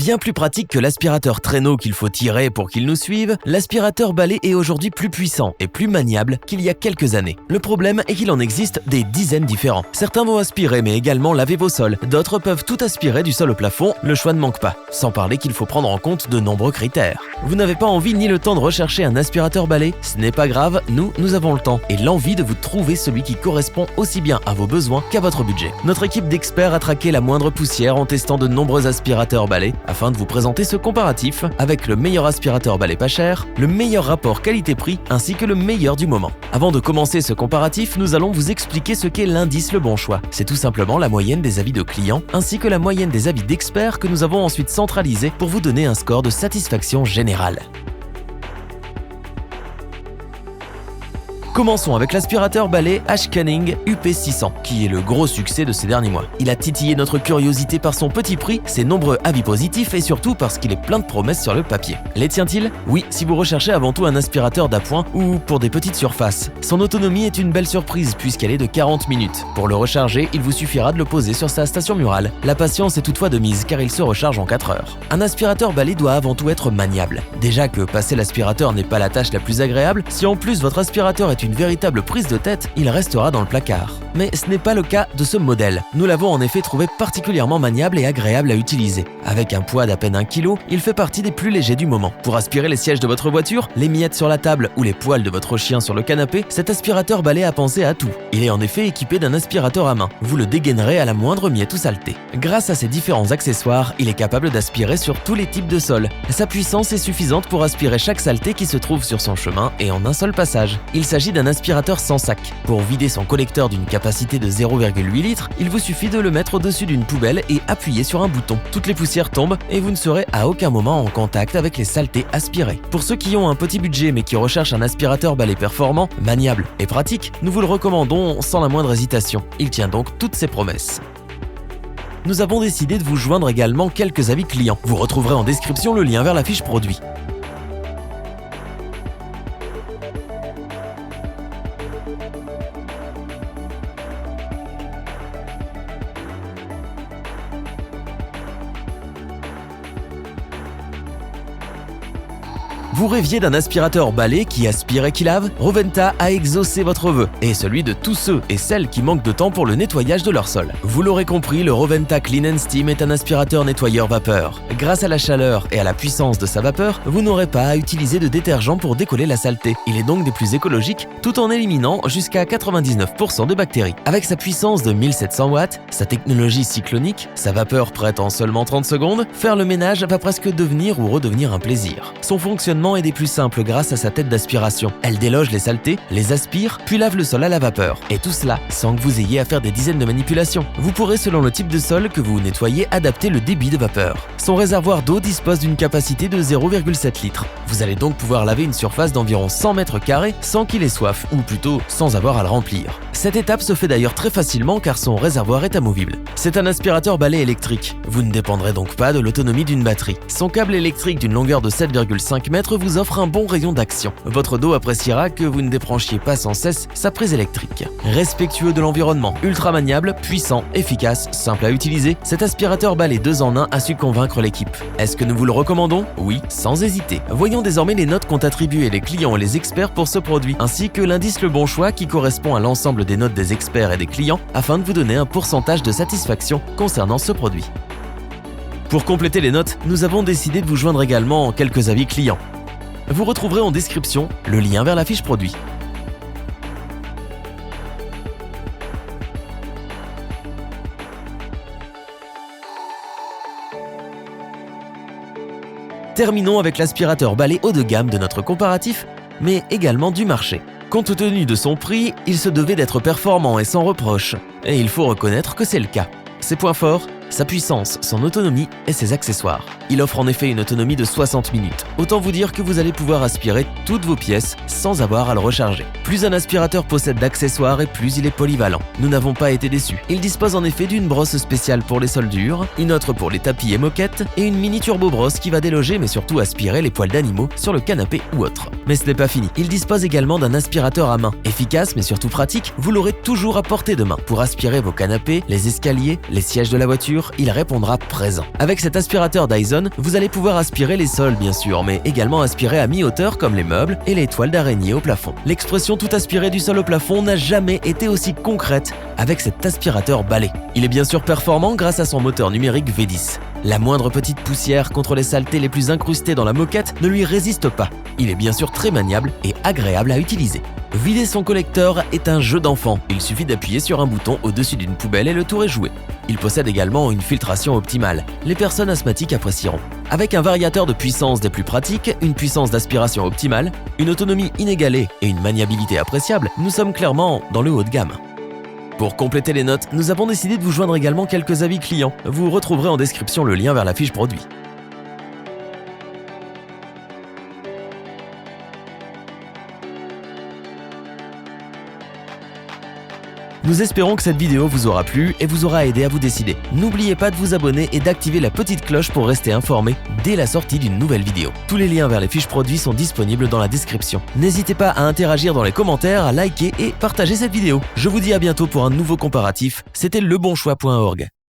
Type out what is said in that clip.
Bien plus pratique que l'aspirateur traîneau qu'il faut tirer pour qu'il nous suive, l'aspirateur balai est aujourd'hui plus puissant et plus maniable qu'il y a quelques années. Le problème est qu'il en existe des dizaines différents. Certains vont aspirer mais également laver vos sols, d'autres peuvent tout aspirer du sol au plafond, le choix ne manque pas. Sans parler qu'il faut prendre en compte de nombreux critères. Vous n'avez pas envie ni le temps de rechercher un aspirateur balai? Ce n'est pas grave, nous avons le temps et l'envie de vous trouver celui qui correspond aussi bien à vos besoins qu'à votre budget. Notre équipe d'experts a traqué la moindre poussière en testant de nombreux aspirateurs balai afin de vous présenter ce comparatif avec le meilleur aspirateur balai pas cher, le meilleur rapport qualité-prix ainsi que le meilleur du moment. Avant de commencer ce comparatif, nous allons vous expliquer ce qu'est l'indice Le Bon Choix. C'est tout simplement la moyenne des avis de clients ainsi que la moyenne des avis d'experts que nous avons ensuite centralisé pour vous donner un score de satisfaction générale. Commençons avec l'aspirateur balai Ashcanning UP600, qui est le gros succès de ces derniers mois. Il a titillé notre curiosité par son petit prix, ses nombreux avis positifs et surtout parce qu'il est plein de promesses sur le papier. Les tient-il? Oui, si vous recherchez avant tout un aspirateur d'appoint ou pour des petites surfaces. Son autonomie est une belle surprise puisqu'elle est de 40 minutes. Pour le recharger, il vous suffira de le poser sur sa station murale. La patience est toutefois de mise car il se recharge en 4 heures. Un aspirateur balai doit avant tout être maniable. Déjà que passer l'aspirateur n'est pas la tâche la plus agréable, si en plus votre aspirateur est une véritable prise de tête, il restera dans le placard. Mais ce n'est pas le cas de ce modèle. Nous l'avons en effet trouvé particulièrement maniable et agréable à utiliser. Avec un poids d'à peine 1 kg, il fait partie des plus légers du moment. Pour aspirer les sièges de votre voiture, les miettes sur la table ou les poils de votre chien sur le canapé, cet aspirateur balai a pensé à tout. Il est en effet équipé d'un aspirateur à main. Vous le dégainerez à la moindre miette ou saleté. Grâce à ses différents accessoires, il est capable d'aspirer sur tous les types de sols. Sa puissance est suffisante pour aspirer chaque saleté qui se trouve sur son chemin et en un seul passage. Il s'agit d'un aspirateur sans sac. Pour vider son collecteur d'une capacité de 0,8 litres, il vous suffit de le mettre au-dessus d'une poubelle et appuyer sur un bouton. Toutes les poussières tombent et vous ne serez à aucun moment en contact avec les saletés aspirées. Pour ceux qui ont un petit budget mais qui recherchent un aspirateur balai performant, maniable et pratique, nous vous le recommandons sans la moindre hésitation. Il tient donc toutes ses promesses. Nous avons décidé de vous joindre également quelques avis clients. Vous retrouverez en description le lien vers la fiche produit. Vous rêviez d'un aspirateur balai qui aspire et qui lave? Roventa a exaucé votre vœu et celui de tous ceux et celles qui manquent de temps pour le nettoyage de leur sol. Vous l'aurez compris, le Roventa Clean & Steam est un aspirateur nettoyeur vapeur. Grâce à la chaleur et à la puissance de sa vapeur, vous n'aurez pas à utiliser de détergent pour décoller la saleté. Il est donc des plus écologiques tout en éliminant jusqu'à 99% de bactéries. Avec sa puissance de 1700 watts, sa technologie cyclonique, sa vapeur prête en seulement 30 secondes, faire le ménage va presque devenir ou redevenir un plaisir. Son fonctionnement est des plus simples grâce à sa tête d'aspiration. Elle déloge les saletés, les aspire, puis lave le sol à la vapeur. Et tout cela sans que vous ayez à faire des dizaines de manipulations. Vous pourrez, selon le type de sol que vous nettoyez, adapter le débit de vapeur. Son réservoir d'eau dispose d'une capacité de 0,7 litres. Vous allez donc pouvoir laver une surface d'environ 100 mètres carrés sans qu'il ait soif, ou plutôt sans avoir à le remplir. Cette étape se fait d'ailleurs très facilement car son réservoir est amovible. C'est un aspirateur balai électrique. Vous ne dépendrez donc pas de l'autonomie d'une batterie. Son câble électrique d'une longueur de 7,5 mètres vous offre un bon rayon d'action. Votre dos appréciera que vous ne débranchiez pas sans cesse sa prise électrique. Respectueux de l'environnement, ultra maniable, puissant, efficace, simple à utiliser, cet aspirateur balai 2 en 1 a su convaincre l'équipe. Est-ce que nous vous le recommandons? Oui, sans hésiter. Voyons désormais les notes qu'ont attribuées les clients et les experts pour ce produit, ainsi que l'indice Le Bon Choix qui correspond à l'ensemble des notes des experts et des clients afin de vous donner un pourcentage de satisfaction concernant ce produit. Pour compléter les notes, nous avons décidé de vous joindre également quelques avis clients. Vous retrouverez en description le lien vers la fiche produit. Terminons avec l'aspirateur balai haut de gamme de notre comparatif, mais également du marché. Compte tenu de son prix, il se devait d'être performant et sans reproche, et il faut reconnaître que c'est le cas. Ses points forts, sa puissance, son autonomie et ses accessoires. Il offre en effet une autonomie de 60 minutes. Autant vous dire que vous allez pouvoir aspirer toutes vos pièces sans avoir à le recharger. Plus un aspirateur possède d'accessoires et plus il est polyvalent. Nous n'avons pas été déçus. Il dispose en effet d'une brosse spéciale pour les sols durs, une autre pour les tapis et moquettes et une mini turbo brosse qui va déloger mais surtout aspirer les poils d'animaux sur le canapé ou autre. Mais ce n'est pas fini. Il dispose également d'un aspirateur à main. Efficace mais surtout pratique, vous l'aurez toujours à portée de main pour aspirer vos canapés, les escaliers, les sièges de la voiture sûr, il répondra présent. Avec cet aspirateur Dyson, vous allez pouvoir aspirer les sols bien sûr, mais également aspirer à mi-hauteur comme les meubles et les toiles d'araignée au plafond. L'expression tout aspirer du sol au plafond n'a jamais été aussi concrète avec cet aspirateur balai. Il est bien sûr performant grâce à son moteur numérique V10. La moindre petite poussière contre les saletés les plus incrustées dans la moquette ne lui résiste pas. Il est bien sûr très maniable et agréable à utiliser. Vider son collecteur est un jeu d'enfant. Il suffit d'appuyer sur un bouton au-dessus d'une poubelle et le tour est joué. Il possède également une filtration optimale. Les personnes asthmatiques apprécieront. Avec un variateur de puissance des plus pratiques, une puissance d'aspiration optimale, une autonomie inégalée et une maniabilité appréciable, nous sommes clairement dans le haut de gamme. Pour compléter les notes, nous avons décidé de vous joindre également quelques avis clients. Vous retrouverez en description le lien vers la fiche produit. Nous espérons que cette vidéo vous aura plu et vous aura aidé à vous décider. N'oubliez pas de vous abonner et d'activer la petite cloche pour rester informé dès la sortie d'une nouvelle vidéo. Tous les liens vers les fiches produits sont disponibles dans la description. N'hésitez pas à interagir dans les commentaires, à liker et partager cette vidéo. Je vous dis à bientôt pour un nouveau comparatif. C'était lebonchoix.org.